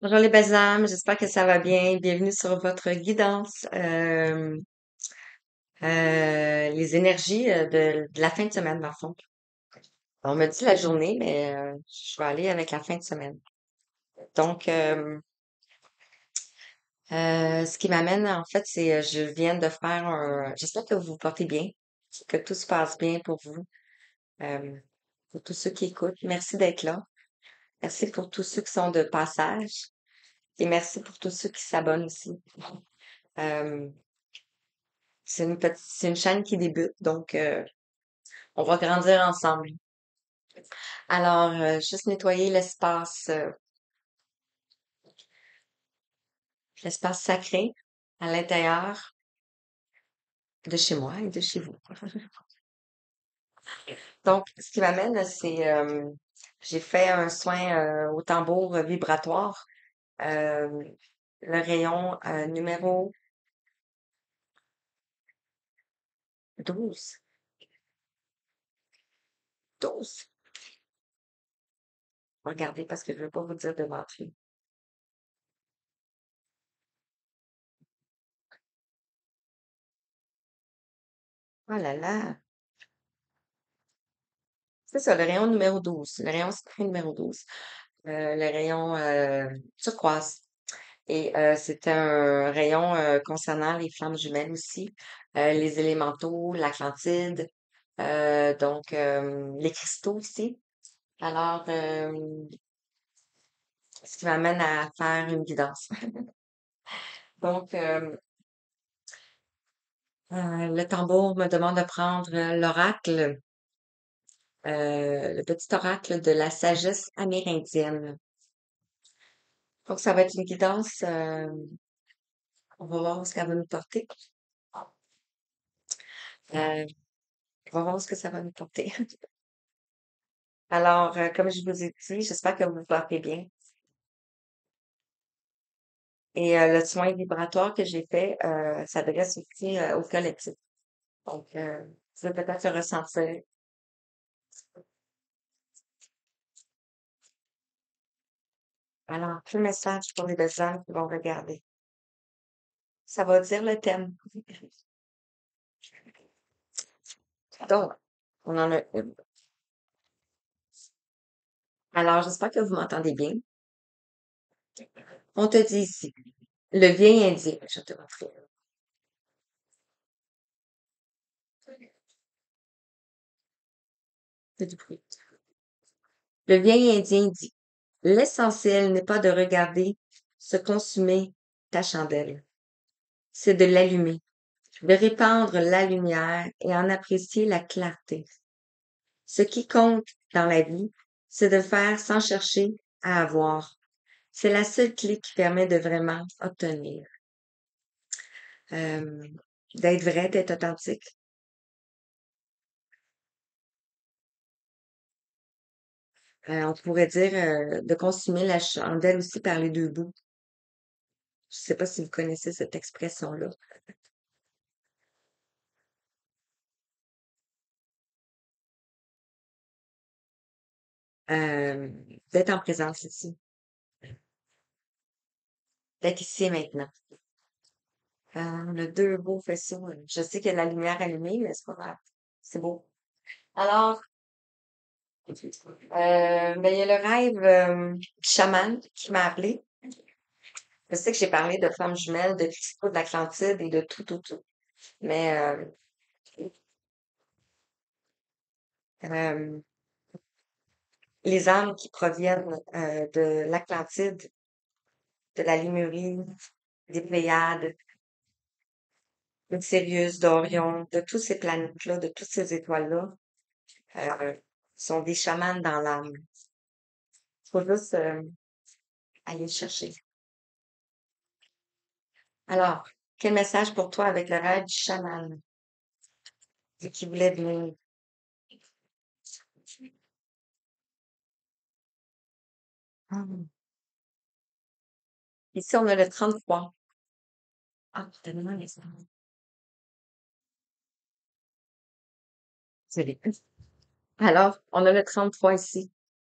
Bonjour les belles âmes, j'espère que ça va bien. Bienvenue sur votre guidance, les énergies de la fin de semaine, dans le fond. On me dit la journée, mais je vais aller avec la fin de semaine. Donc, ce qui m'amène, en fait, c'est je viens de faire un... J'espère que vous vous portez bien, que tout se passe bien pour vous, euh, pour tous ceux qui écoutent. Merci d'être là. Merci pour tous ceux qui sont de passage et merci pour tous ceux qui s'abonnent aussi. Euh, c'est une chaîne qui débute, donc on va grandir ensemble. Alors, juste nettoyer l'espace sacré à l'intérieur de chez moi et de chez vous. Donc, ce qui m'amène, c'est j'ai fait un soin au tambour vibratoire, euh, le rayon numéro 12. 12. Regardez parce que je ne veux pas vous dire de mentir. Oh là là. C'est ça, le rayon numéro 12. Le rayon sacré numéro 12. Le rayon turquoise. Et c'est un rayon concernant les flammes jumelles aussi, les élémentaux, l'Atlantide, les cristaux aussi. Alors, ce qui m'amène à faire une guidance. Donc, le tambour me demande de prendre l'oracle, le petit oracle de la sagesse amérindienne. Donc, ça va être une guidance. On va voir où ce qu'elle va nous porter. Euh, on va voir où ce que ça va nous porter. Alors, comme je vous ai dit, j'espère que vous vous portez bien. Et le soin vibratoire que j'ai fait s'adresse aussi au collectif. Donc, vous pouvez peut-être le ressentir. Alors, plus message pour les belles âmes qui vont regarder. Ça va dire le thème. Donc, on en a une. Alors, j'espère que vous m'entendez bien. On te dit ici, le vieil indien, je vais te montrer. C'est du bruit. Le vieil indien dit, l'essentiel n'est pas de regarder se consumer ta chandelle, c'est de l'allumer, de répandre la lumière et en apprécier la clarté. Ce qui compte dans la vie, c'est de faire sans chercher à avoir. C'est la seule clé qui permet de vraiment obtenir. Euh, D'être vrai, d'être authentique. On pourrait dire de consommer la chandelle aussi par les deux bouts. Je sais pas si vous connaissez cette expression-là. Euh, D'être en présence ici. D'être ici et maintenant. On a deux beaux faisceaux. Je sais qu'il y a la lumière allumée, mais c'est pas grave. C'est beau. Alors, ben, il y a le rêve du chaman qui m'a appelé. Je sais que j'ai parlé de flammes jumelles, de cristaux de l'Atlantide et de tout, tout, tout. Mais euh, les âmes qui proviennent de l'Atlantide, de la Lémurie, des Pléiades, de Sirius, d'Orion, de toutes ces planètes-là, de toutes ces étoiles-là, euh, sont des chamans dans l'âme. Il faut juste aller le chercher. Alors, quel message pour toi avec le rêve du chaman qui voulait venir? Ah. Ici, on a le 33. Ah, tellement les âmes. Désolée. Alors, on a le 33 ici.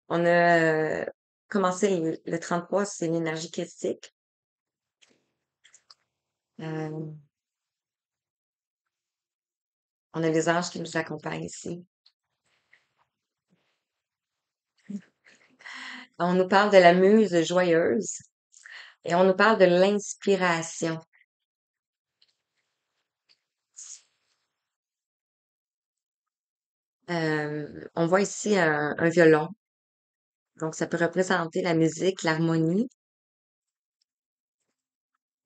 On a commencer le 33, c'est l'énergie critique. Euh, on a les anges qui nous accompagnent ici. On nous parle de la muse joyeuse et on nous parle de l'inspiration. On voit ici un violon, donc ça peut représenter la musique, l'harmonie.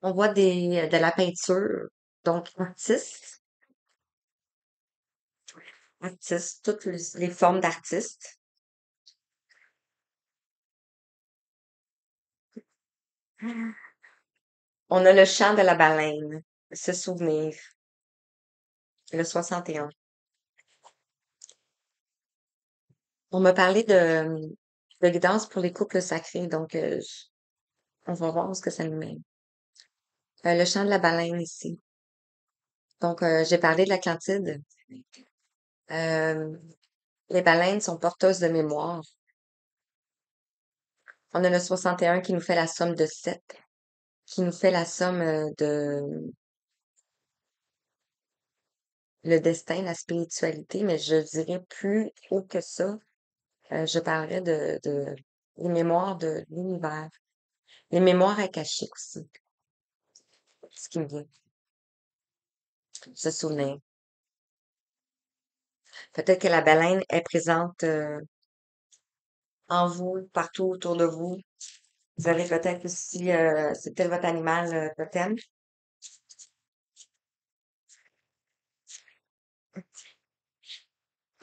On voit de la peinture, donc artistes, toutes les formes d'artistes. On a le chant de la baleine, se souvenir, le 61. On m'a parlé de guidance pour les couples sacrés, donc on va voir où ce que ça nous mène. Le chant de la baleine ici. Donc, j'ai parlé de l'Atlantide. Euh, les baleines sont porteuses de mémoire. On a le 61 qui nous fait la somme de 7, qui nous fait la somme de le destin, la spiritualité, mais je dirais plus haut que ça. Je parlerais de les mémoires de l'univers, les mémoires akashiques aussi, ce qui me vient, se souvenir. Peut-être que la baleine est présente en vous, partout autour de vous. Vous avez peut-être aussi, c'est peut-être votre animal totem.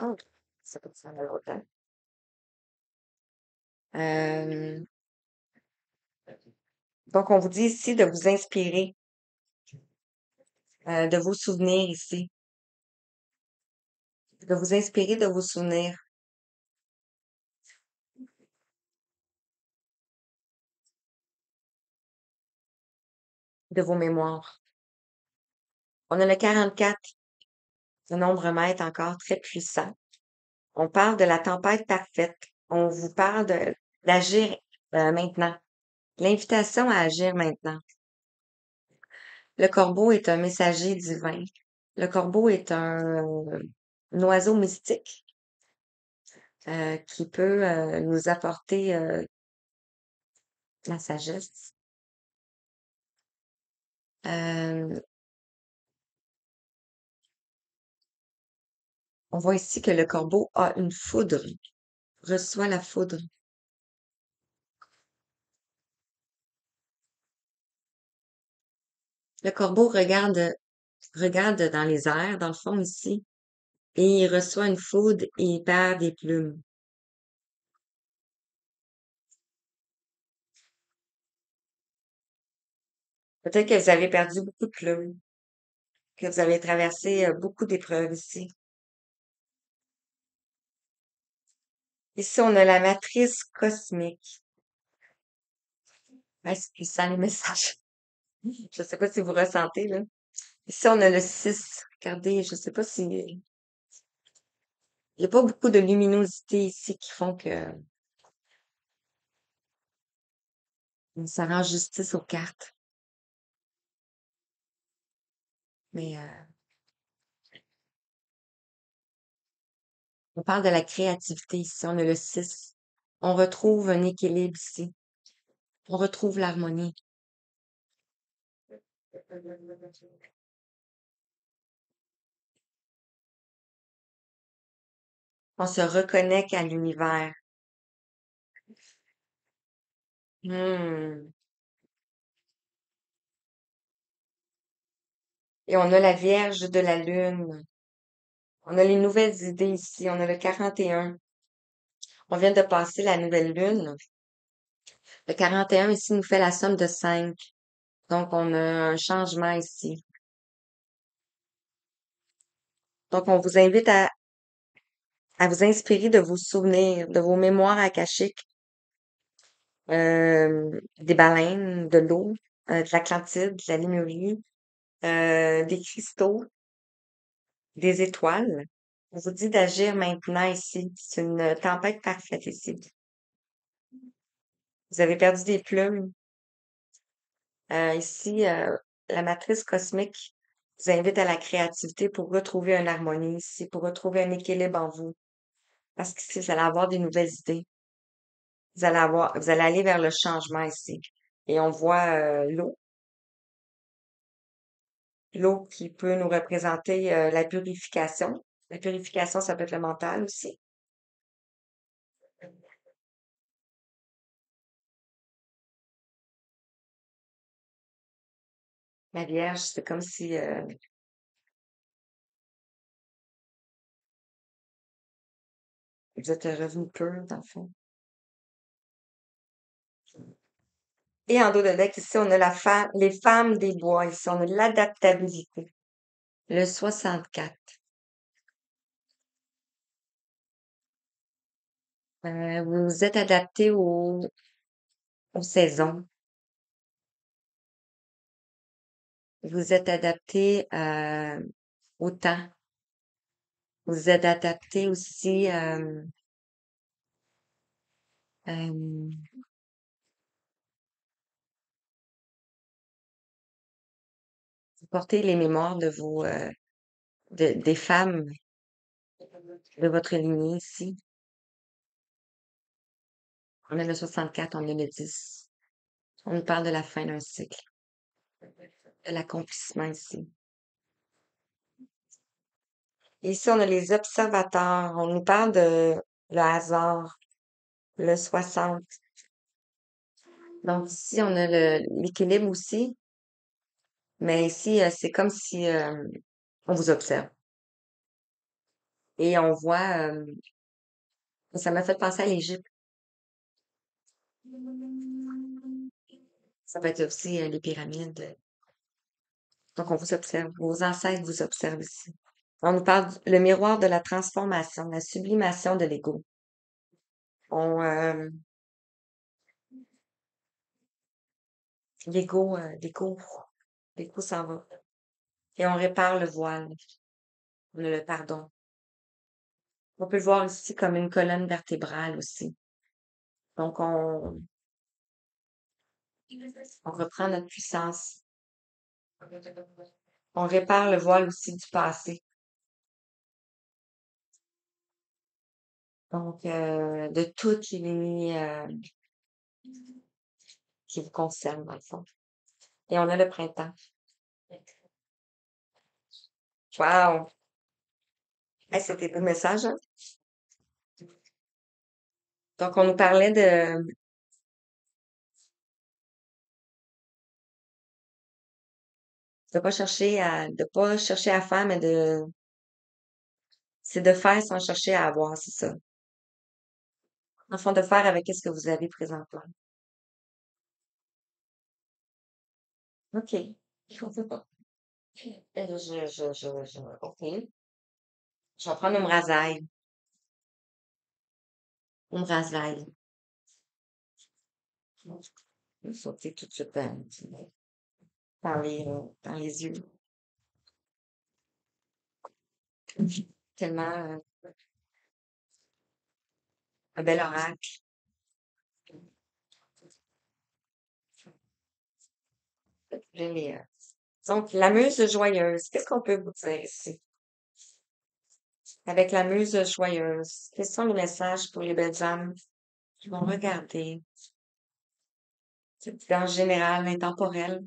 Oh, ça peut être l'autre. Euh, donc, on vous dit ici de vous inspirer, de vos souvenirs ici, de vous inspirer de vos souvenirs, de vos mémoires. On a le 44, le nombre maître encore très puissant. On parle de la tempête parfaite. On vous parle d'agir maintenant. L'invitation à agir maintenant. Le corbeau est un messager divin. Le corbeau est un oiseau mystique qui peut nous apporter la sagesse. Euh, on voit ici que le corbeau a une foudre, reçoit la foudre. Le corbeau regarde dans les airs, dans le fond ici, et il reçoit une foudre et il perd des plumes. Peut-être que vous avez perdu beaucoup de plumes, que vous avez traversé beaucoup d'épreuves ici. Ici, on a la matrice cosmique. Ouais, c'est puissant, les messages. Je sais pas si vous ressentez, là. Ici, on a le 6. Regardez, je sais pas si... Il n'y a pas beaucoup de luminosité ici qui font que ça rend justice aux cartes. Mais on parle de la créativité ici. On a le 6. On retrouve un équilibre ici. On retrouve l'harmonie. On se reconnecte à l'univers. Hmm. Et on a la Vierge de la Lune. On a les nouvelles idées ici. On a le 41. On vient de passer la nouvelle lune. Le 41 ici nous fait la somme de 5. Donc, on a un changement ici. Donc, on vous invite à vous inspirer de vos souvenirs, de vos mémoires akashiques, des baleines, de l'eau, de l'Atlantide, de la Lémurie, des cristaux, des étoiles. On vous dit d'agir maintenant ici. C'est une tempête parfaite ici. Vous avez perdu des plumes. Ici, la matrice cosmique vous invite à la créativité pour retrouver une harmonie ici, pour retrouver un équilibre en vous. Parce qu'ici, vous allez avoir des nouvelles idées. Vous allez aller vers le changement ici. Et on voit l'eau, l'eau qui peut nous représenter la purification. La purification, ça peut être le mental aussi. La Vierge, c'est comme si vous êtes revenu pur, dans le fond. Et en dos de deck, ici, on a les femmes des bois. Ici, on a l'adaptabilité. Le 64. Vous vous êtes adapté aux saisons. Vous êtes adapté au temps. Vous êtes adapté aussi euh, vous portez les mémoires de des femmes de votre lignée ici. On a le 64, on a le 10. On nous parle de la fin d'un cycle, de l'accomplissement ici. Ici, on a les observateurs. On nous parle de le hasard, le 60. Donc ici, on a l'équilibre aussi, mais ici, c'est comme si on vous observe. Et on voit, ça m'a fait penser à l'Égypte. Ça peut être aussi les pyramides. Donc, on vous observe. Vos ancêtres vous observent ici. On nous parle le miroir de la transformation, la sublimation de l'ego. On, l'ego, l'ego s'en va. Et on répare le voile, le pardon. On peut le voir ici comme une colonne vertébrale aussi. Donc, on reprend notre puissance. On répare le voile aussi du passé. Donc, de toutes les qui vous concernent, dans le fond. Et on a le printemps. Wow! Hey, c'était beau message, hein? Donc, on nous parlait de pas chercher à faire, mais c'est de faire sans chercher à avoir, c'est ça. En fond, de faire avec ce que vous avez présentement. OK. OK. Je vais prendre Umrazaï. Umrazaï. Je vais sauter tout de suite dans les yeux. Tellement un bel oracle. J'ai, donc, la muse joyeuse, qu'est-ce qu'on peut vous dire ici? Avec la muse joyeuse, quels sont les messages pour les belles âmes qui vont regarder? C'est en général, intemporel.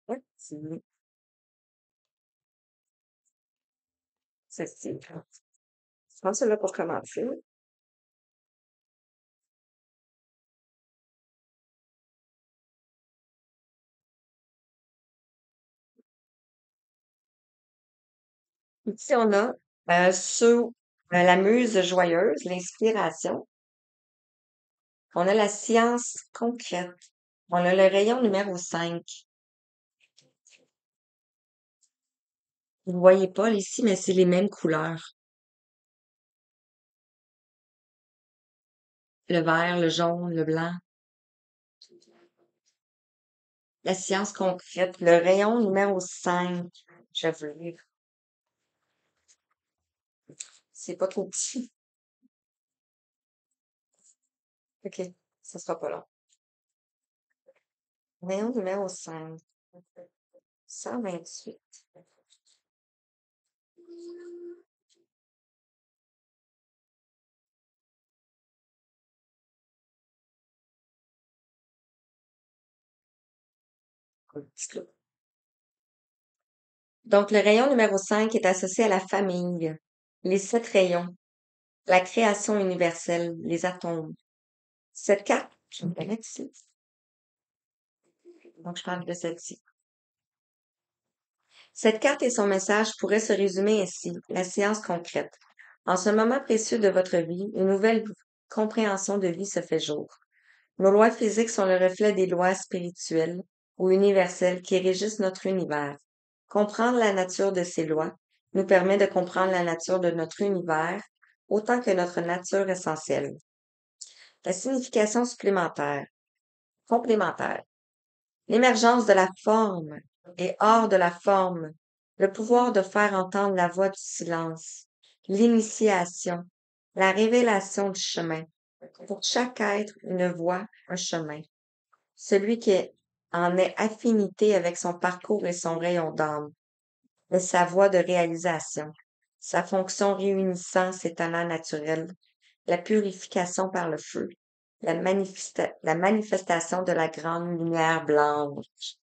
Oui, c'est. Je pense que c'est là pour commencer. Ici, on a sur la muse joyeuse, l'inspiration. On a la science concrète. On a le rayon numéro 5. Vous ne voyez pas ici, mais c'est les mêmes couleurs. Le vert, le jaune, le blanc. La science concrète, le rayon numéro 5. Je vais vous le lire. C'est pas trop petit. OK, ça sera pas long. Rayon numéro 5. 128. Donc, le rayon numéro 5 est associé à la famille, les 7 rayons, la création universelle, les atomes. Cette carte, je vais me la mettre ici. Donc, je parle de celle-ci. Cette carte et son message pourraient se résumer ainsi, la science concrète. En ce moment précieux de votre vie, une nouvelle compréhension de vie se fait jour. Nos lois physiques sont le reflet des lois spirituelles ou universelles qui régissent notre univers. Comprendre la nature de ces lois nous permet de comprendre la nature de notre univers autant que notre nature essentielle. La signification supplémentaire, complémentaire. L'émergence de la forme et hors de la forme, le pouvoir de faire entendre la voix du silence, l'initiation, la révélation du chemin. Pour chaque être, une voie, un chemin. Celui qui en est affinité avec son parcours et son rayon d'âme, et sa voie de réalisation, sa fonction réunissant ses talents naturels, la purification par le feu, la manifestation de la grande lumière blanche.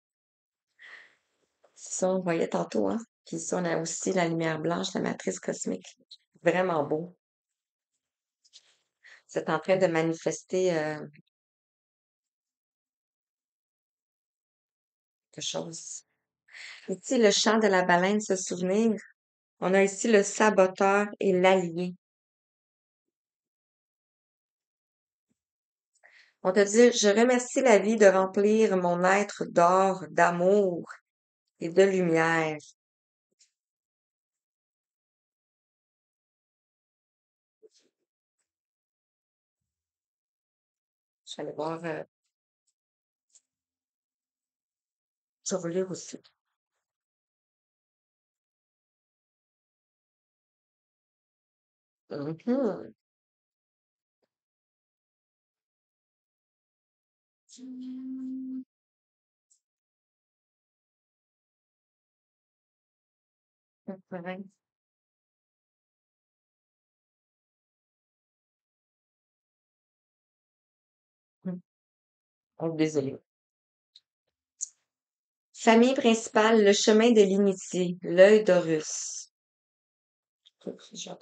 C'est ça, on voyait tantôt, hein? Puis ici, on a aussi la lumière blanche, la matrice cosmique. Vraiment beau. C'est en train de manifester quelque chose. Ici, le chant de la baleine, se souvenir. On a ici le saboteur et l'allié. On te dit, je remercie la vie de remplir mon être d'or, d'amour et de lumière. Je vais aller voir, je vais vous lire aussi. Mhm. Mhm. Oh, désolée. Famille principale, le chemin de l'initié, l'œil d'Horus. Je vais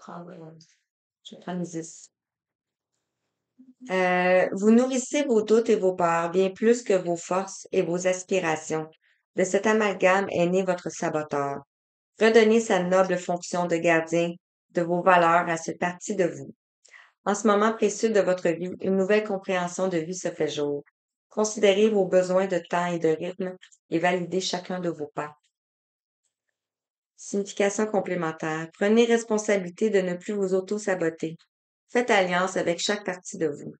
prendre 10. Vous nourrissez vos doutes et vos peurs bien plus que vos forces et vos aspirations. De cet amalgame est né votre saboteur. Redonnez sa noble fonction de gardien de vos valeurs à cette partie de vous. En ce moment précieux de votre vie, une nouvelle compréhension de vie se fait jour. Considérez vos besoins de temps et de rythme et validez chacun de vos pas. Signification complémentaire. Prenez responsabilité de ne plus vous auto-saboter. Faites alliance avec chaque partie de vous.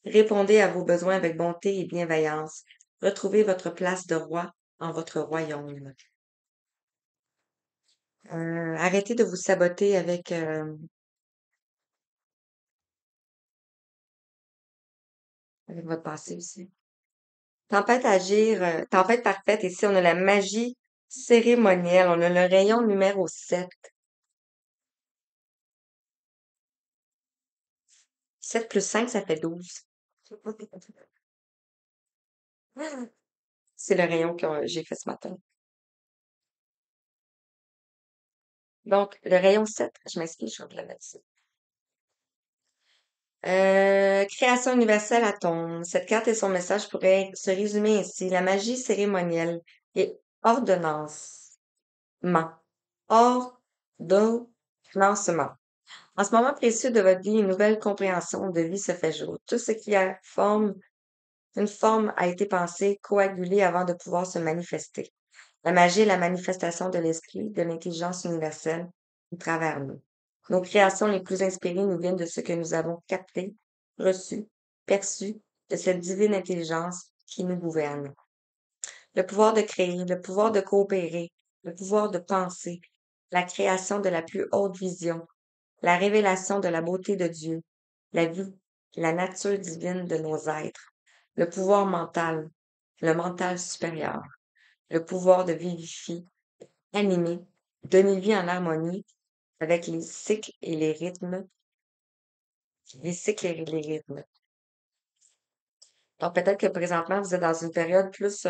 Répondez à vos besoins avec bonté et bienveillance. Retrouvez votre place de roi en votre royaume. Arrêtez de vous saboter avec votre passé aussi. Tempête parfaite. Ici, on a la magie cérémonielle. On a le rayon numéro 7. 7 plus 5, ça fait 12. C'est le rayon que j'ai fait ce matin. Donc, le rayon 7, je m'excuse, je vais vous le mettre ici. Création universelle atome. Cette carte et son message pourraient se résumer ainsi. La magie cérémonielle et ordonnancement. Ordonnancement. En ce moment précieux de votre vie, une nouvelle compréhension de vie se fait jour. Tout ce qui a une forme a été pensé, coagulé avant de pouvoir se manifester. La magie est la manifestation de l'esprit, de l'intelligence universelle à travers nous. Nos créations les plus inspirées nous viennent de ce que nous avons capté, reçu, perçu de cette divine intelligence qui nous gouverne. Le pouvoir de créer, le pouvoir de coopérer, le pouvoir de penser, la création de la plus haute vision, la révélation de la beauté de Dieu, la vie, la nature divine de nos êtres, le pouvoir mental, le mental supérieur, le pouvoir de vivifier, animer, donner vie en harmonie avec les cycles et les cycles et les rythmes. Donc peut-être que présentement, vous êtes dans une période plus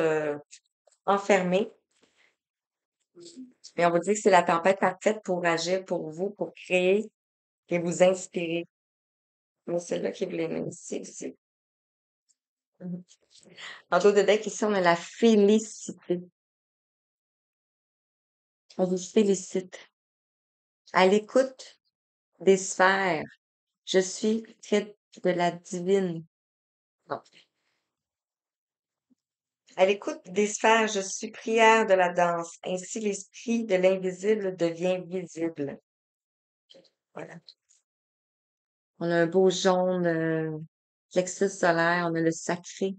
enfermée, mais on vous dit que c'est la tempête parfaite pour agir pour vous, pour créer et vous inspirer. Mais c'est là qui vous l'aimez ici aussi. Mhm. En dos de deck, ici, on a la félicité. On vous félicite. À l'écoute des sphères, je suis près de la divine. Non. À l'écoute des sphères, je suis prière de la danse. Ainsi, l'esprit de l'invisible devient visible. Voilà. On a un beau jaune, plexus solaire. On a le sacré.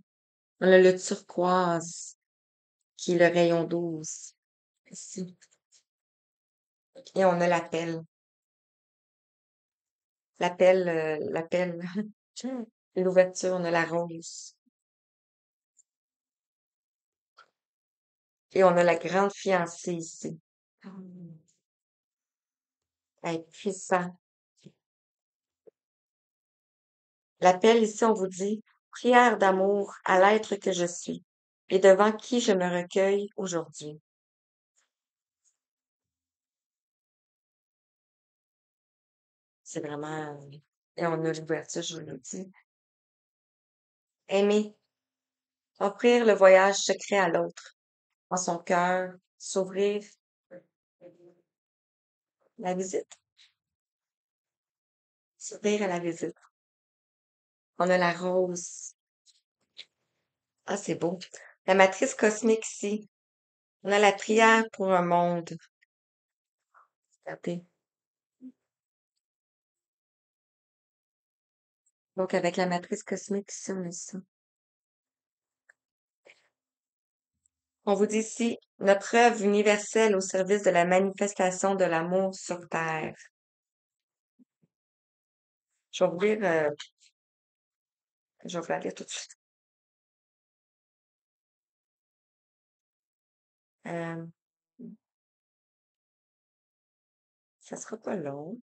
On a le turquoise, qui est le rayon 12. Ici. Et on a l'appel. L'appel. L'ouverture, on a la rose. Et on a la grande fiancée ici. Être puissant. L'appel ici, on vous dit, prière d'amour à l'être que je suis et devant qui je me recueille aujourd'hui. C'est vraiment, et on a l'ouverture, je vous le dis. Aimer, offrir le voyage secret à l'autre, en son cœur, s'ouvrir la visite, s'ouvrir à la visite. On a la rose. Ah, c'est beau. La matrice cosmique ici. On a la prière pour un monde. Regardez. Donc, avec la matrice cosmique ici, on a ça. On vous dit ici, notre œuvre universelle au service de la manifestation de l'amour sur Terre. Je vais vous lire, je vais vous la lire tout de suite. Euh, ça sera pas long.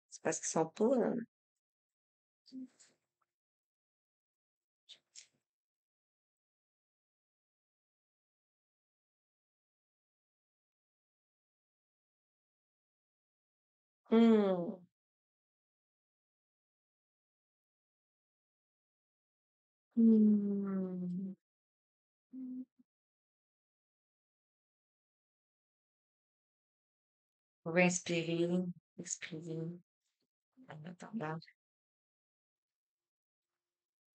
C'est parce qu'ils sont pas. Hmm, hmm. On va inspirer, expirer. En attendant,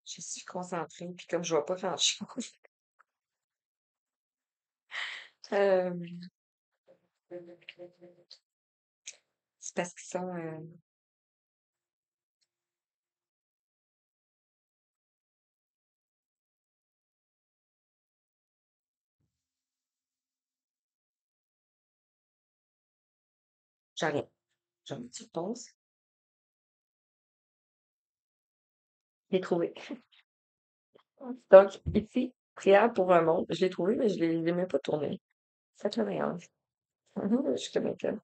je suis concentrée, puis comme je vois pas grand-chose, euh, c'est parce qu'ils sont. J'arrive. J'en ai une pause. J'ai trouvé. Donc, ici, prière pour un monde. Je l'ai trouvé, mais je l'ai même pas tourné. Ça te mélange. Je suis comme que-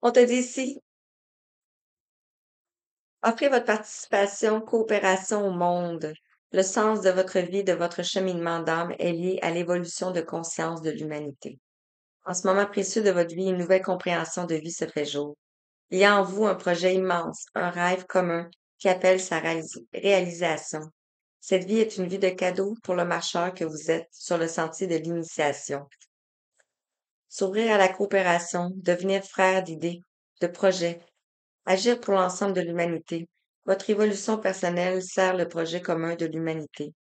On te dit ici, offrez votre participation, coopération au monde. Le sens de votre vie, de votre cheminement d'âme est lié à l'évolution de conscience de l'humanité. En ce moment précieux de votre vie, une nouvelle compréhension de vie se fait jour. Il y a en vous un projet immense, un rêve commun qui appelle sa réalisation. Cette vie est une vie de cadeau pour le marcheur que vous êtes sur le sentier de l'initiation. S'ouvrir à la coopération, devenir frère d'idées, de projets, agir pour l'ensemble de l'humanité. Votre évolution personnelle sert le projet commun de l'humanité.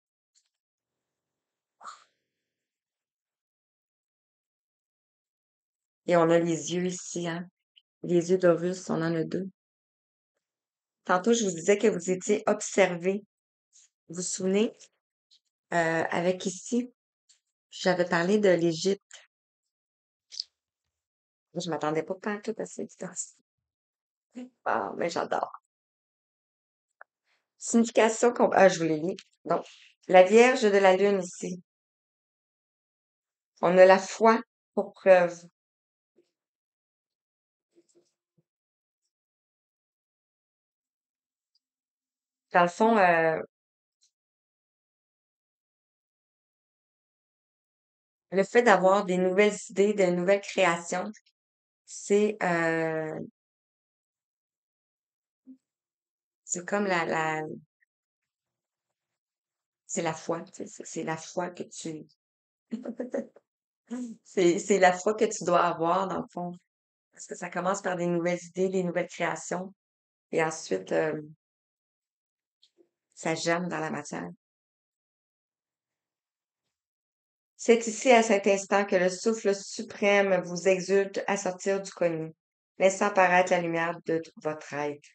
Et on a les yeux ici, hein? Les yeux d'Horus, on en a deux. Tantôt, je vous disais que vous étiez observé. Vous vous souvenez? Avec ici, j'avais parlé de l'Égypte. Je m'attendais pas tout à cette distance. Ah, mais j'adore. Signification je vous l'ai lu. Donc, la Vierge de la Lune ici. On a la foi pour preuve. Dans le fond, le fait d'avoir des nouvelles idées, de nouvelles créations, c'est c'est comme c'est la foi. C'est la foi que tu c'est la foi que tu dois avoir dans le fond. Parce que ça commence par des nouvelles idées, des nouvelles créations, et ensuite ça germe dans la matière. C'est ici à cet instant que le souffle suprême vous exulte à sortir du connu, laissant apparaître la lumière de votre être.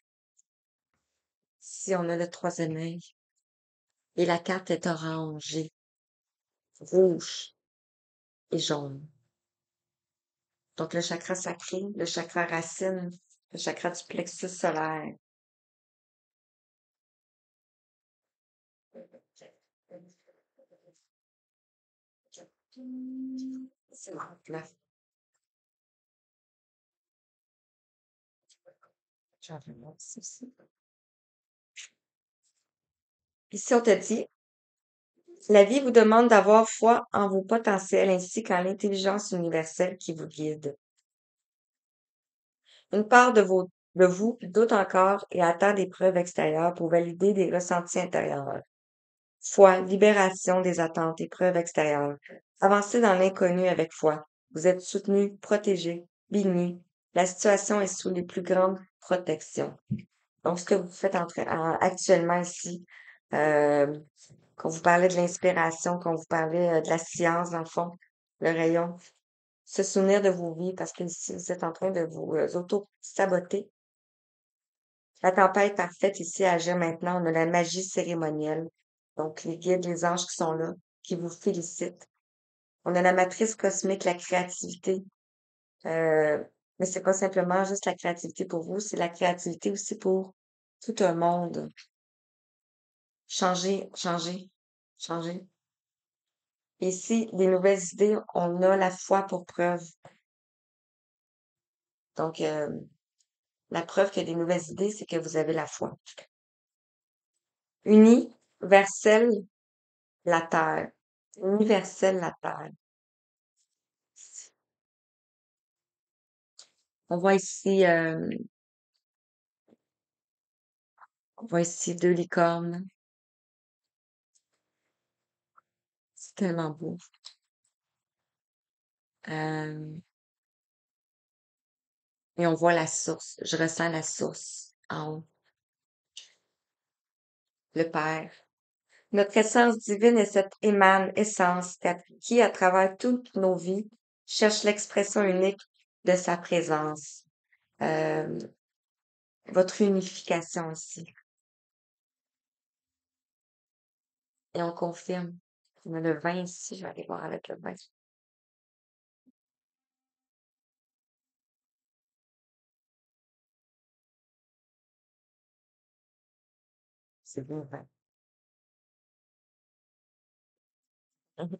Ici, on a le troisième œil et la carte est orangée, rouge et jaune. Donc, le chakra sacré, le chakra racine, le chakra du plexus solaire. C'est là. J'en veux voir ici. Ici, on te dit, la vie vous demande d'avoir foi en vos potentiels ainsi qu'en l'intelligence universelle qui vous guide. Une part de vous doute encore et attend des preuves extérieures pour valider des ressentis intérieurs. Foi, libération des attentes et preuves extérieures. Avancez dans l'inconnu avec foi. Vous êtes soutenu, protégé, béni. La situation est sous les plus grandes protections. Donc, ce que vous faites actuellement ici, euh, quand vous parlez de l'inspiration, quand vous parlez de la science, dans le fond, le rayon, se souvenir de vos vies, parce que ici, vous êtes en train de vous auto-saboter. La tempête parfaite ici à agir maintenant, on a la magie cérémonielle. Donc, les guides, les anges qui sont là, qui vous félicitent. On a la matrice cosmique, la créativité. Euh, mais c'est pas simplement juste la créativité pour vous, c'est la créativité aussi pour tout un monde. Changer, changer, changer. Et si des nouvelles idées, on a la foi pour preuve. Donc, la preuve qu'il y a des nouvelles idées, c'est que vous avez la foi. Universelle, la terre. Universelle, la terre. On voit ici, on voit ici deux licornes. C'est tellement beau. Euh, et on voit la source. Je ressens la source en haut. Le Père. Notre essence divine est cette essence qui, à travers toutes nos vies, cherche l'expression unique de sa présence. Euh, votre unification ici. Et on confirme. On a le vin ici. Je vais aller voir avec le vin. C'est bon, le vin. Mhm.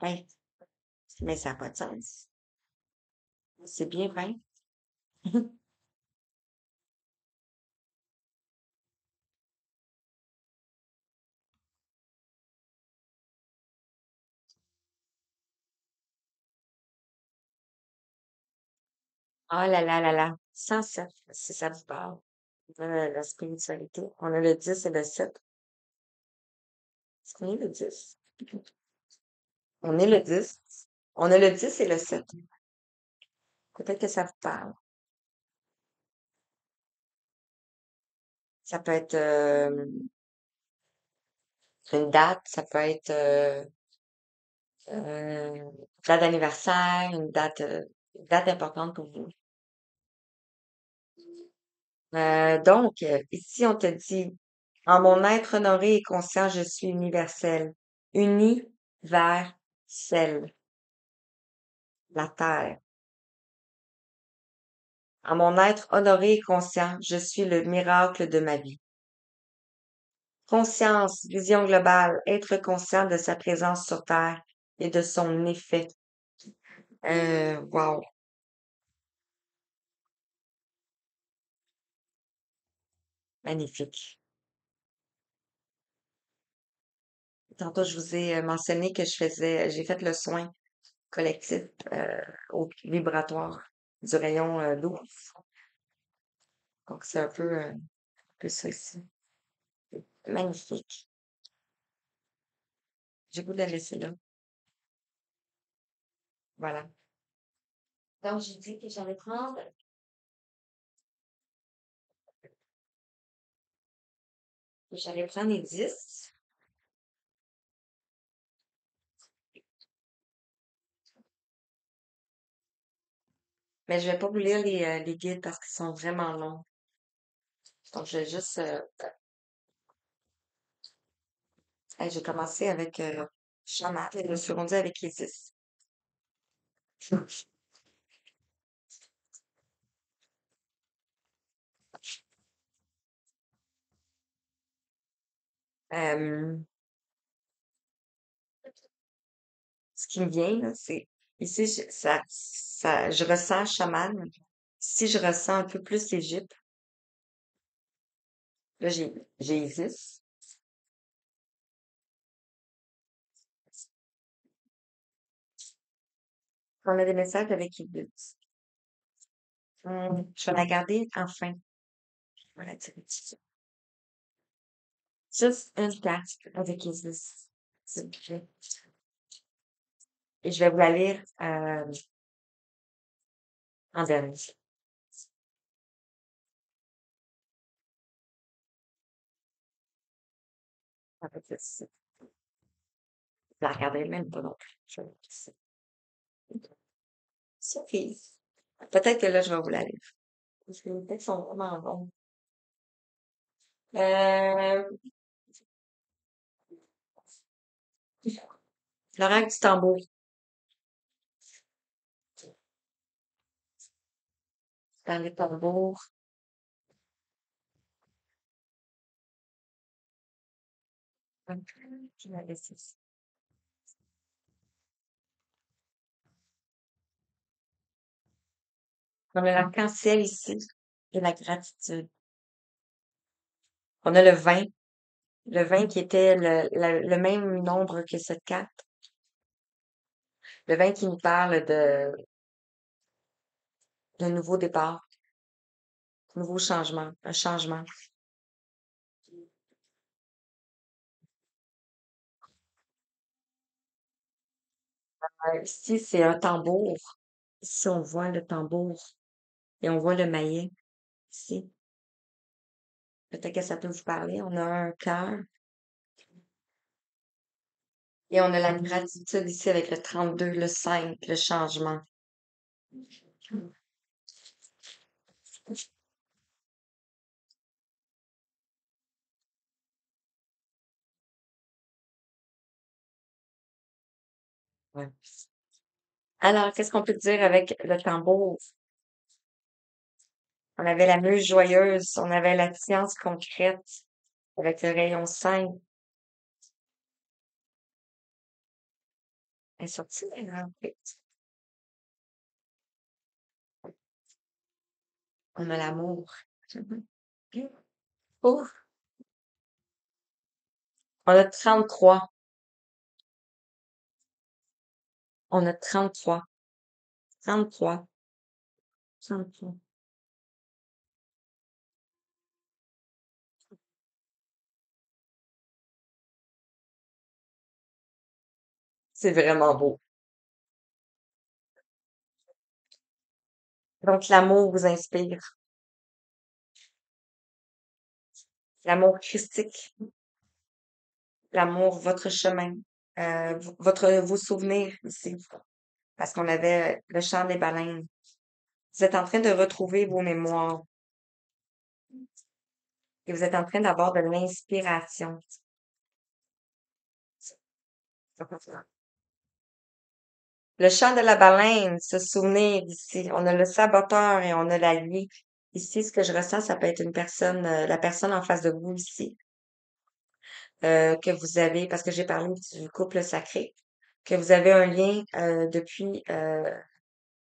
Hey, mais ça n'a pas de sens. C'est bien vin. Ah là là là là. 107, si ça vous parle. La spiritualité. On a le 10 et le 7. Est-ce qu'on est le 10? On est le 10. On a le 10 et le 7. Peut-être que ça vous parle. Ça peut être une date, ça peut être une date d'anniversaire, une date importante pour vous. Donc, ici, on te dit, en mon être honoré et conscient, je suis universel, uni vers celle, la terre. En mon être honoré et conscient, je suis le miracle de ma vie. Conscience, vision globale, être conscient de sa présence sur Terre et de son effet. Wow, magnifique. Tantôt, je vous ai mentionné que j'ai fait le soin collectif au vibratoire du rayon 12. Donc, c'est un peu ça ici. Magnifique. J'ai le goût de la laisser là. Voilà. Donc, j'ai dit que j'allais prendre les 10, mais je vais pas vous lire les guides parce qu'ils sont vraiment longs. Donc, je vais juste... j'ai commencé avec Shaman et je me suis rendue avec Isis. Euh, Ce qui me vient, là, c'est... Ici, je ressens Shaman. Si je ressens un peu plus l'Égypte, là, j'ai Isis. On a des messages avec Isis. Je vais la garder enfin. Voilà, juste une carte avec Isis, s'il vous plaît. Et je vais vous la lire en dernier. En fait, je la regarderai même pas non plus. Surprise. Peut-être que là, je vais vous la lire. Parce que les textes sont vraiment bons. Euh, L'oracle du tambour. Dans les tambours. Je vais la laisser ici. On a l'arc-en-ciel ici et la gratitude. On a le 20 qui était le même nombre que cette carte. Le 20 qui nous parle d'un nouveau départ, un nouveau changement, un changement. Ici, c'est un tambour. Ici, on voit le tambour et on voit le maillet ici. Peut-être que ça peut vous parler. On a un cœur et on a la gratitude ici avec le 32, le 5, le changement. Ouais. Alors, qu'est-ce qu'on peut dire avec le tambour? On avait la muse joyeuse, on avait la science concrète avec le rayon 5. Elle est sortie, elle, en fait. On a l'amour. Oh, on a 33. On a 33. 33. OK. C'est vraiment beau. Donc, l'amour vous inspire, l'amour christique, l'amour, votre chemin, vos souvenirs ici, parce qu'on avait le chant des baleines. Vous êtes en train de retrouver vos mémoires et vous êtes en train d'avoir de l'inspiration. Le chant de la baleine, se souvenir ici. On a le saboteur et on a la nuit. Ici, ce que je ressens, ça peut être une personne, la personne en face de vous ici, que vous avez, parce que j'ai parlé du couple sacré, que vous avez un lien depuis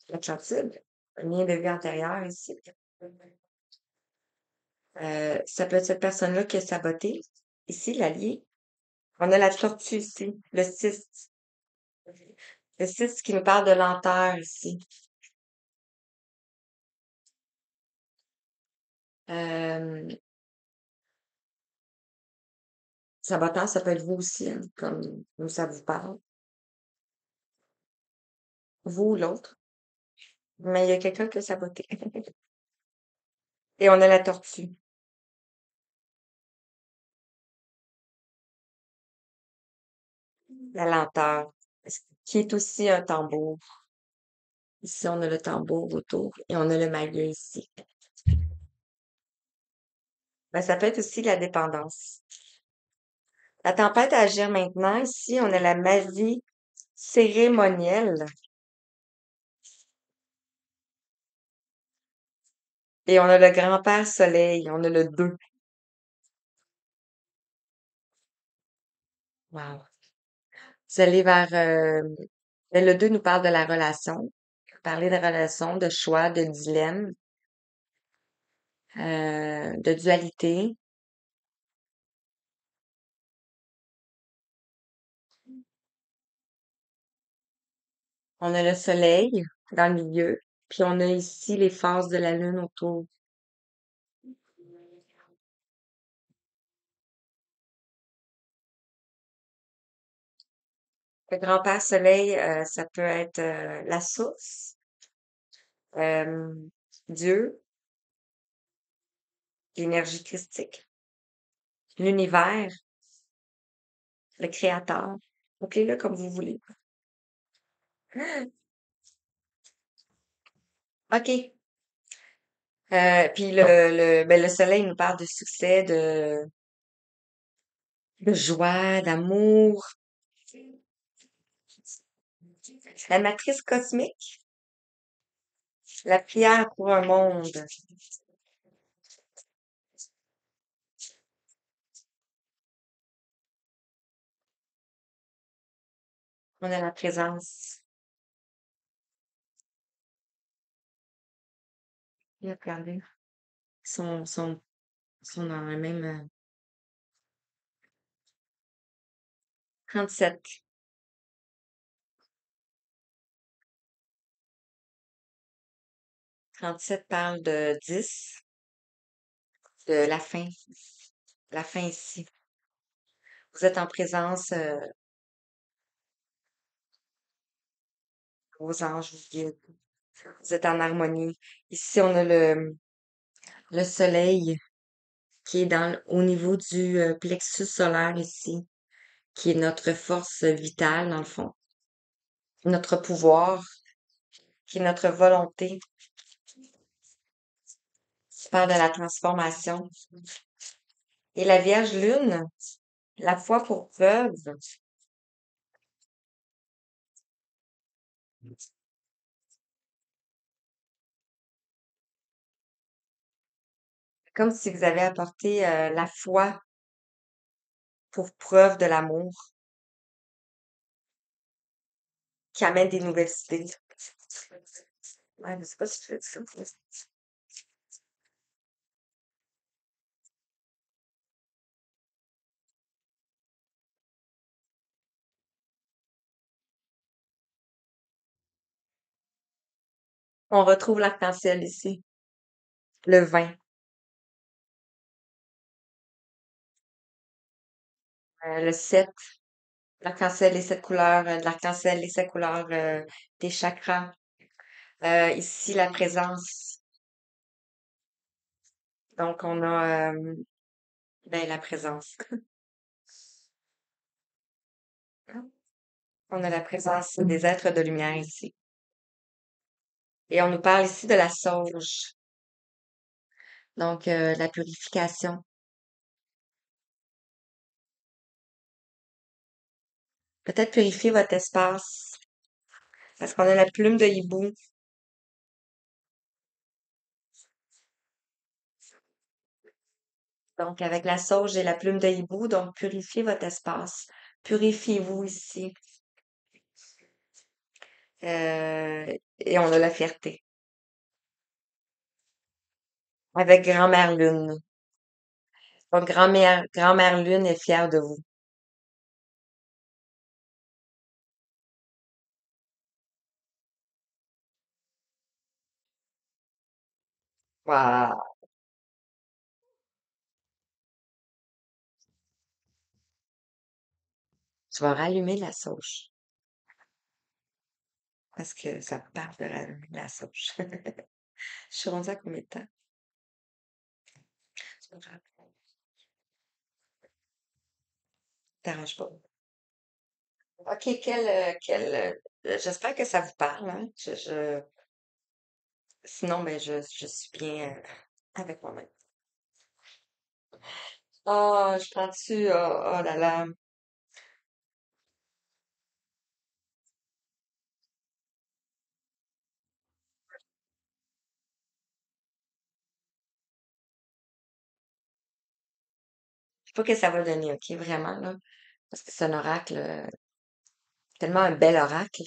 l'Atlantide, un lien de vie antérieure ici. Ça peut être cette personne-là qui a saboté. Ici, l'allié. On a la tortue ici, le 6. Le 6 qui nous parle de lenteur ici. Euh, Saboteur, ça peut être vous aussi, hein, comme ça vous parle. Vous ou l'autre. Mais il y a quelqu'un qui a saboté. Et on a la tortue, la lenteur, qui est aussi un tambour. Ici, on a le tambour autour et on a le maillet ici. Ben, ça peut être aussi la dépendance. La tempête à agir maintenant. Ici, on a la magie cérémonielle et on a le grand-père soleil. On a le 2. Wow. Vous allez vers... ben, le 2 nous parle de la relation. Parler de relation, de choix, de dilemme, de dualité. On a le soleil dans le milieu, puis on a ici les phases de la lune autour. Le grand-père soleil, ça peut être la source, euh, Dieu, l'énergie christique, l'univers, le créateur. Appelez-le comme vous voulez. OK. Puis le soleil nous parle de succès, de joie, d'amour. La matrice cosmique, la prière pour un monde. On a la présence. Et regardez, ils sont dans la même 37. 37 parle de 10, de la fin ici. Vous êtes en présence, vos anges vous guident. Vous êtes en harmonie. Ici, on a le soleil qui est au niveau du plexus solaire ici, qui est notre force vitale, dans le fond, notre pouvoir, qui est notre volonté, qui parle de la transformation. Et la Vierge Lune, la foi pour preuve, comme si vous avez apporté la foi pour preuve de l'amour, qui amène des nouvelles idées. Ouais, je sais pas si tu fais ça. On retrouve l'arc-en-ciel ici. Le vin. Le 7. L'arc-en-ciel, les 7 couleurs de l'arc-en-ciel, les 7 couleurs des chakras. Ici, la présence. Donc, on a ben, la présence. On a la présence des êtres de lumière ici. Et on nous parle ici de la sauge. Donc, la purification. Peut-être purifier votre espace. Parce qu'on a la plume de hibou. Donc, avec la sauge et la plume de hibou, donc purifiez votre espace. Purifiez-vous ici. Et on a la fierté. Avec Grand-mère Lune. Donc, Grand-mère Lune est fière de vous. Waouh! Je vais rallumer la sauge. Parce que ça part de rallumer la sauge. Je suis rendue à combien de temps? Je me rappelle. T'arranges pas. OK, j'espère que ça vous parle, hein? Sinon, ben, je suis bien avec moi-même. Oh, je prends-tu, oh, oh là là. Je sais pas que ça va donner, OK, vraiment, là. Parce que c'est un oracle, tellement un bel oracle.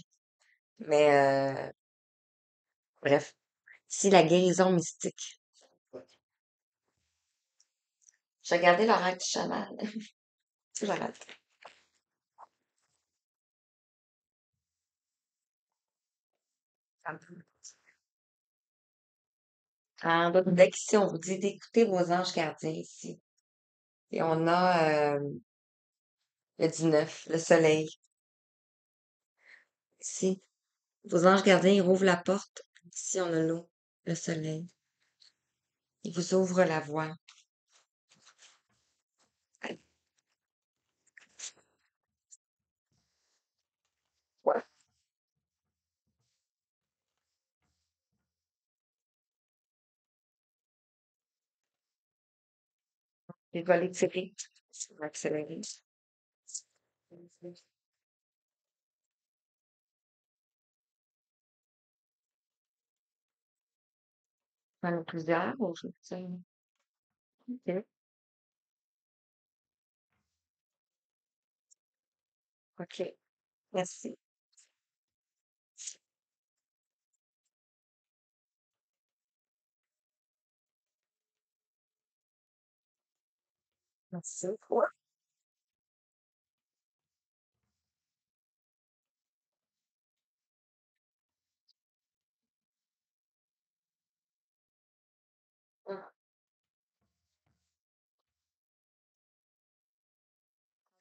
Mais, bref. Si la guérison mystique. J'ai regardé l'oracle du chaman. J'arrête. En bas du deck, ici, on vous dit d'écouter vos anges gardiens ici. Et on a le 19, le soleil. Ici, vos anges gardiens, ils rouvrent la porte. Ici, on a l'eau, le soleil. Ils vous ouvrent la voie. Ouais. Je vais les tirer. Ça va accélérer. J'en ai plusieurs aujourd'hui. OK. OK. Merci. Merci. Ouais.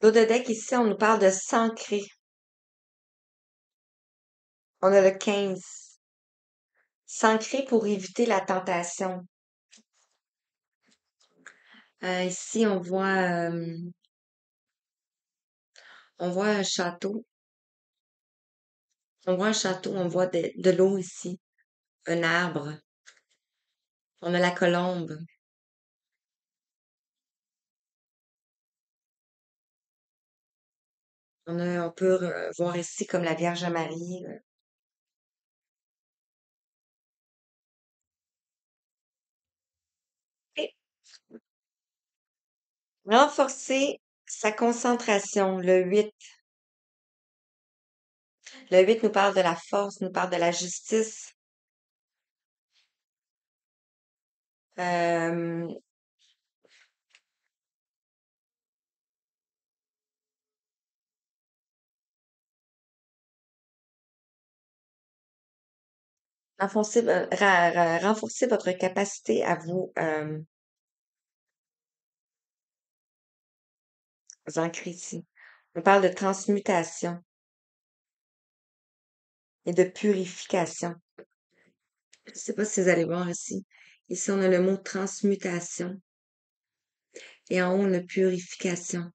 L'eau de deck, ici, on nous parle de s'ancrer. On a le 15. S'ancrer pour éviter la tentation. Ici, on voit un château. On voit un château, on voit de l'eau ici. Un arbre. On a la colombe. On peut voir ici comme la Vierge Marie. Et renforcer sa concentration. Le 8. Le 8 nous parle de la force, nous parle de la justice. Euh, renforcer votre capacité à vous ancrer ici. On parle de transmutation et de purification. Je ne sais pas si vous allez voir ici. Ici, on a le mot transmutation et en haut, on a purification.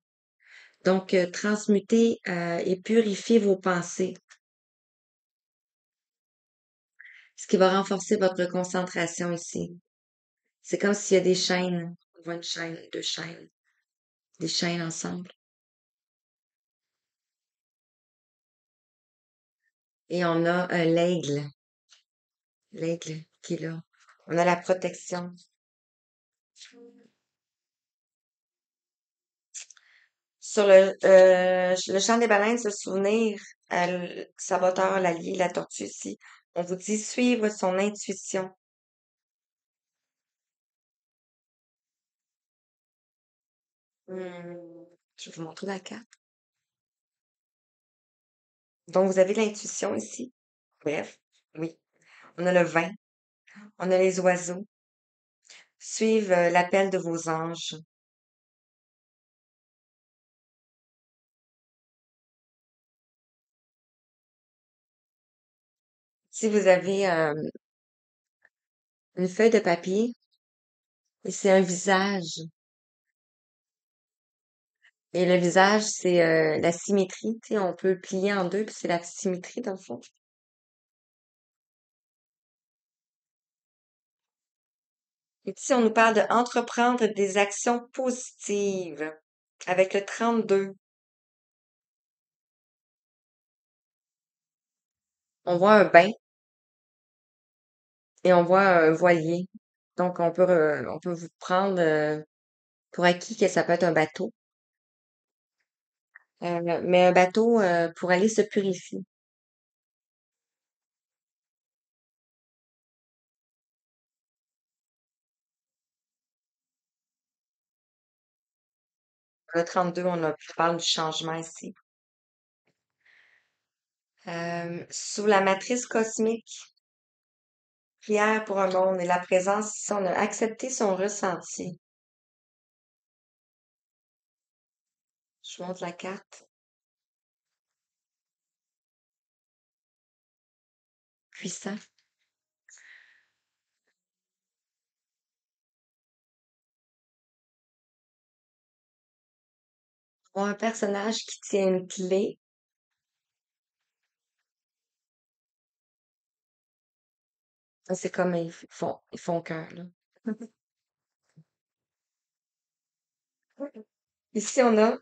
Donc, transmuter et purifier vos pensées, ce qui va renforcer votre concentration ici. C'est comme s'il y a des chaînes. On voit une chaîne, deux chaînes, des chaînes ensemble. Et on a l'aigle qui est là. On a la protection. Sur le champ des baleines, se souvenir, le saboteur, l'allié, la tortue ici. On vous dit suivre son intuition. Je vais vous montrer la carte. Donc, vous avez l'intuition ici. Bref, oui. On a le vin, on a les oiseaux. Suivre l'appel de vos anges. Si vous avez une feuille de papier et c'est un visage, et le visage, c'est la symétrie, tu sais, on peut le plier en deux, puis c'est la symétrie dans le fond. Et ici, on nous parle de entreprendre des actions positives avec le 32. On voit un bain et on voit un voilier. Donc, on peut vous prendre pour acquis que ça peut être un bateau. Mais un bateau pour aller se purifier. Le 32, parle du changement ici. Sous la matrice cosmique, prière pour un monde et la présence, ici, on a accepté son ressenti. Je vous montre la carte. Puissant. On a un personnage qui tient une clé. C'est comme ils font cœur, là. Ici, on a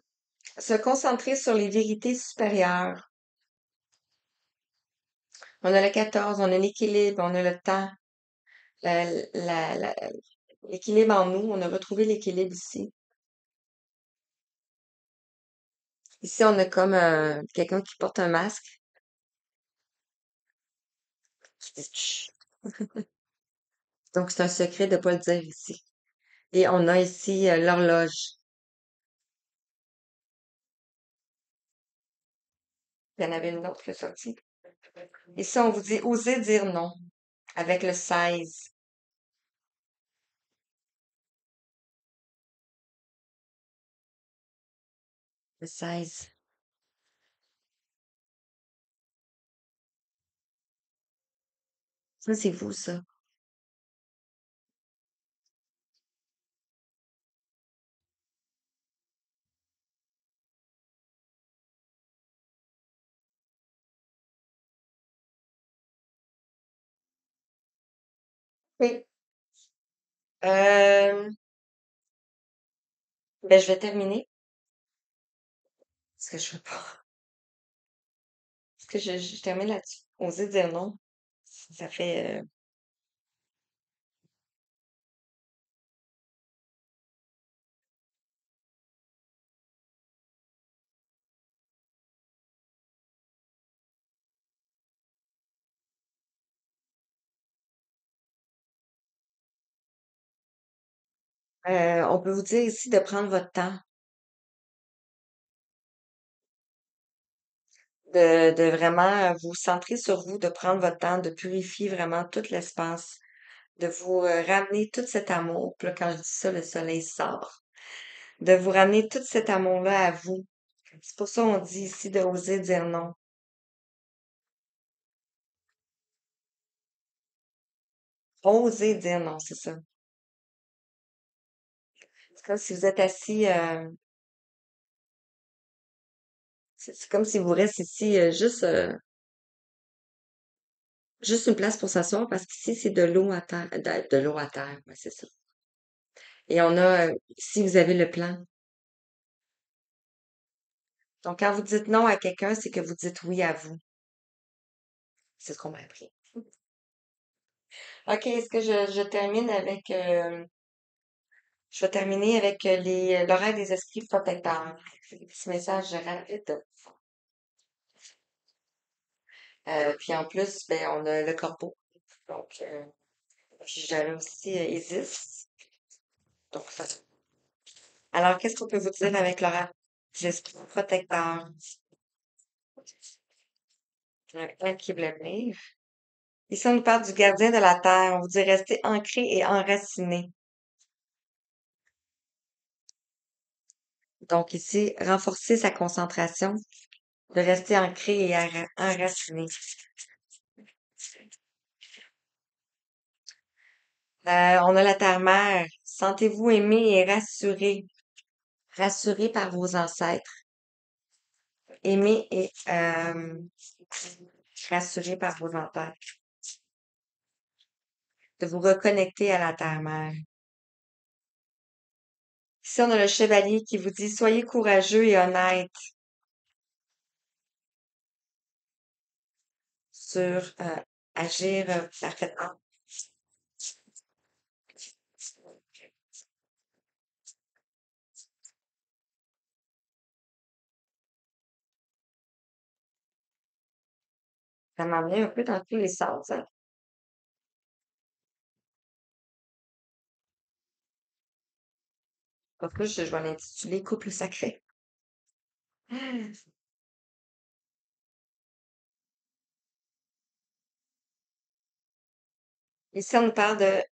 se concentrer sur les vérités supérieures. On a le 14, on a l'équilibre, on a le temps, la- la- la- l'équilibre en nous. On a retrouvé l'équilibre ici. Ici, on a comme quelqu'un qui porte un masque, qui dit Chut. Donc, c'est un secret de ne pas le dire ici. Et on a ici l'horloge. Il y en avait une autre qui est sortie. Ici, on vous dit oser dire non avec le 16. Le 16. Ça, c'est vous, ça. Oui. Euh, ben, je vais terminer. Parce que je veux pas. Parce que je termine là-dessus. Oser dire non. Ça fait. On peut vous dire ici de prendre votre temps. de vraiment vous centrer sur vous, de prendre votre temps, de purifier vraiment tout l'espace, de vous ramener tout cet amour. Puis là, quand je dis ça, le soleil sort. De vous ramener tout cet amour-là à vous. C'est pour ça qu'on dit ici de oser dire non. Oser dire non, c'est ça. C'est comme si vous êtes assis, c'est comme si vous restez ici juste une place pour s'asseoir parce qu'ici, c'est de l'eau à terre. De l'eau à terre, ouais, c'est ça. Et on a, si vous avez le plan. Donc, quand vous dites non à quelqu'un, c'est que vous dites oui à vous. C'est ce qu'on m'a appris. OK, est-ce que je termine avec, je vais terminer avec l'oreille des esprits protecteurs. C'est des petits messages rapides. Puis en plus, ben, on a le corbeau. Donc, puis j'avais aussi Isis. Donc, ça. Alors, qu'est-ce qu'on peut vous dire avec l'oreille des esprits protecteurs? Un qui voulait venir. Ici, on nous parle du gardien de la terre. On vous dit rester ancré et enraciné. Donc ici, renforcer sa concentration, de rester ancré et enraciné. On a la terre-mère. Sentez-vous aimé et rassuré. Rassuré par vos ancêtres. Aimé et rassuré par vos ancêtres. De vous reconnecter à la terre-mère. Ici, on a le chevalier qui vous dit soyez courageux et honnête sur agir parfaitement. Ça m'emmène un peu dans tous les sens, hein. En plus, je vais l'intituler Couple sacré. Ici, on nous parle de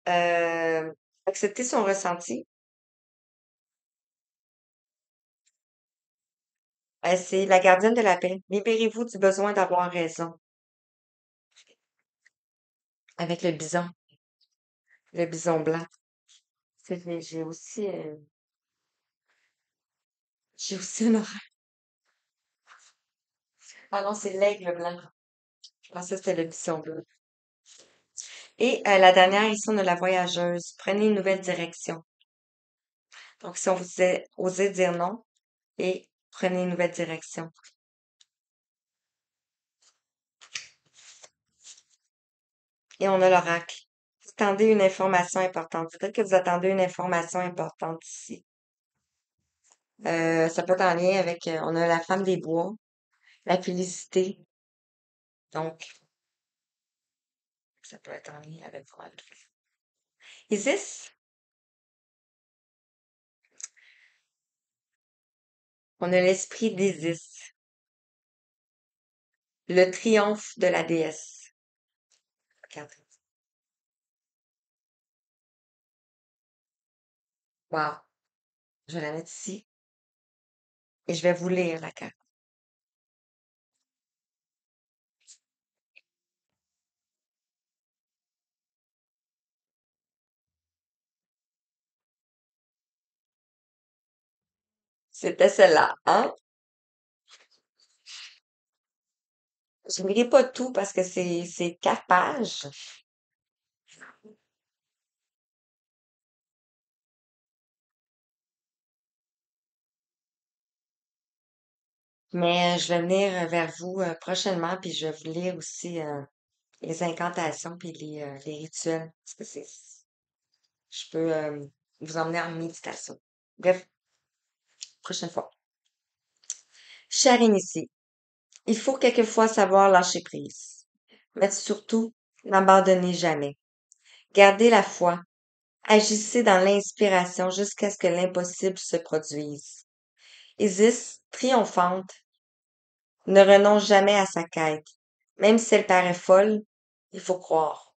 accepter son ressenti. C'est la gardienne de la paix. Libérez-vous du besoin d'avoir raison. Avec le bison blanc. J'ai aussi une horreur. Ah non, c'est l'aigle blanc. Je pensais que c'était le bison blanc. Et la dernière, ici, on a la voyageuse. Prenez une nouvelle direction. Donc, si on vous disait, osez dire non et prenez une nouvelle direction. Et on a l'oracle. Vous attendez une information importante. Peut-être que vous attendez une information importante ici. Ça peut être en lien avec, on a la femme des bois, la félicité. Donc, ça peut être en lien avec quoi? Isis, on a l'esprit d'Isis, le triomphe de la déesse. Regardez. Wow. Je vais la mettre ici et je vais vous lire la carte. C'était celle-là, hein? Je ne lirai pas tout parce que c'est 4 pages, mais je vais venir vers vous prochainement, puis je vais vous lire aussi les incantations puis les rituels. Parce que je peux vous emmener en méditation. Bref, prochaine fois. Cher initié, il faut quelquefois savoir lâcher prise. Mais surtout, n'abandonnez jamais. Gardez la foi. Agissez dans l'inspiration jusqu'à ce que l'impossible se produise. Isis, triomphante, ne renonce jamais à sa quête. Même si elle paraît folle, il faut croire.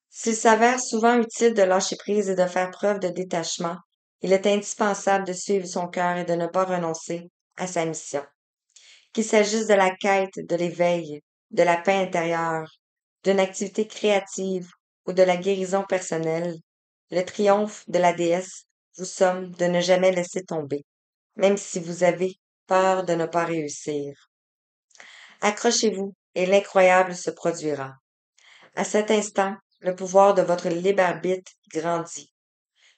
S'il s'avère souvent utile de lâcher prise et de faire preuve de détachement, il est indispensable de suivre son cœur et de ne pas renoncer à sa mission. Qu'il s'agisse de la quête, de l'éveil, de la paix intérieure, d'une activité créative ou de la guérison personnelle, le triomphe de la déesse vous somme de ne jamais laisser tomber, même si vous avez peur de ne pas réussir. Accrochez-vous et l'incroyable se produira. À cet instant, le pouvoir de votre libre arbitre grandit.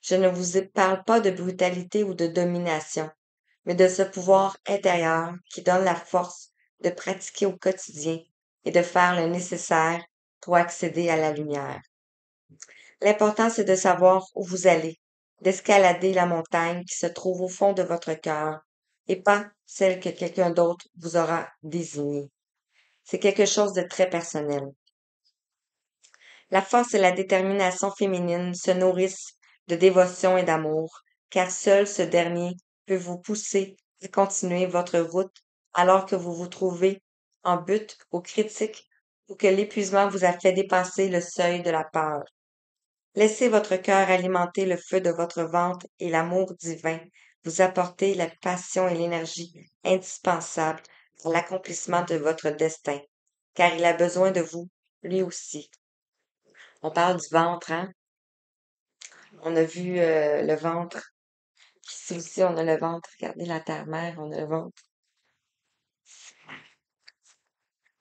Je ne vous parle pas de brutalité ou de domination, mais de ce pouvoir intérieur qui donne la force de pratiquer au quotidien et de faire le nécessaire pour accéder à la lumière. L'important, c'est de savoir où vous allez, d'escalader la montagne qui se trouve au fond de votre cœur et pas celle que quelqu'un d'autre vous aura désignée. C'est quelque chose de très personnel. La force et la détermination féminine se nourrissent de dévotion et d'amour, car seul ce dernier peut vous pousser à continuer votre route alors que vous vous trouvez en butte aux critiques ou que l'épuisement vous a fait dépasser le seuil de la peur. Laissez votre cœur alimenter le feu de votre ventre et l'amour divin vous apporter la passion et l'énergie indispensables à l'accomplissement de votre destin, car il a besoin de vous, lui aussi. On parle du ventre, hein? On a vu le ventre. Ici aussi, on a le ventre. Regardez la terre-mère, on a le ventre.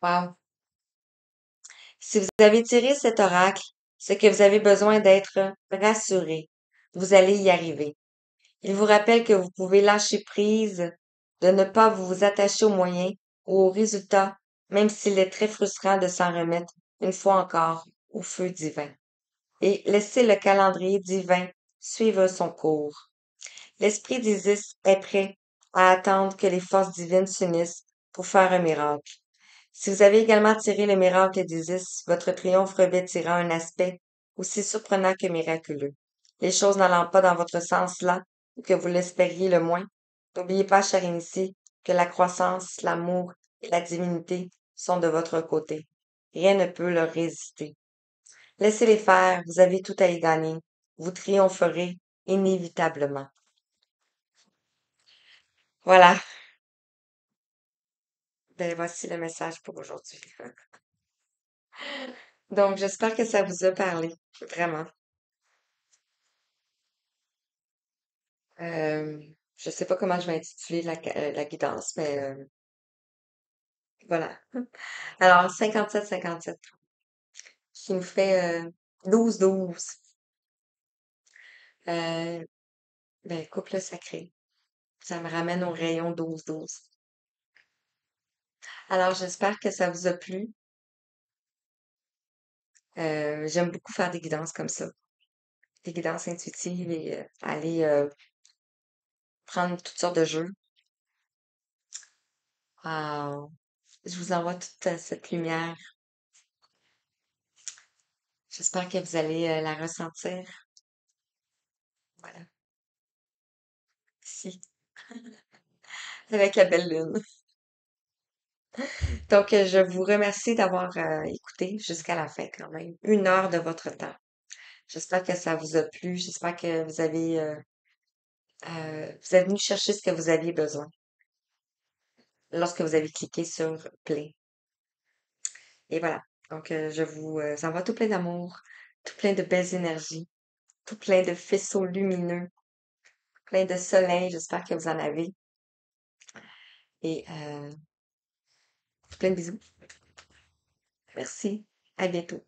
Wow. Si vous avez tiré cet oracle, c'est que vous avez besoin d'être rassuré. Vous allez y arriver. Il vous rappelle que vous pouvez lâcher prise, de ne pas vous attacher aux moyens ou aux résultats, même s'il est très frustrant de s'en remettre, une fois encore, au feu divin. Et laisser le calendrier divin suivre son cours. L'esprit d'Isis est prêt à attendre que les forces divines s'unissent pour faire un miracle. Si vous avez également tiré le miracle d'Isis, votre triomphe revêtira un aspect aussi surprenant que miraculeux. Les choses n'allant pas dans votre sens là, ou que vous l'espériez le moins, n'oubliez pas, chère initié, que la croissance, l'amour et la divinité sont de votre côté. Rien ne peut leur résister. Laissez-les faire, vous avez tout à y gagner. Vous triompherez inévitablement. Voilà. Ben, voici le message pour aujourd'hui. Donc, j'espère que ça vous a parlé, vraiment. Euh, je sais pas comment je vais intituler la guidance, mais voilà. Alors, 57-57, qui nous fait 12-12. Euh, ben, couple sacré. Ça me ramène au rayon 12-12. Alors, j'espère que ça vous a plu. J'aime beaucoup faire des guidances comme ça, des guidances intuitives et aller prendre toutes sortes de jeux. Ah, je vous envoie toute cette lumière. J'espère que vous allez la ressentir. Voilà, ici, avec la belle lune. Donc, je vous remercie d'avoir écouté jusqu'à la fin quand même. 1 heure de votre temps. J'espère que ça vous a plu. J'espère que vous êtes venu chercher ce que vous aviez besoin lorsque vous avez cliqué sur Play. Et voilà. Donc, je vous envoie tout plein d'amour, tout plein de belles énergies, tout plein de faisceaux lumineux, plein de soleil. J'espère que vous en avez. Et plein de bisous. Merci. À bientôt.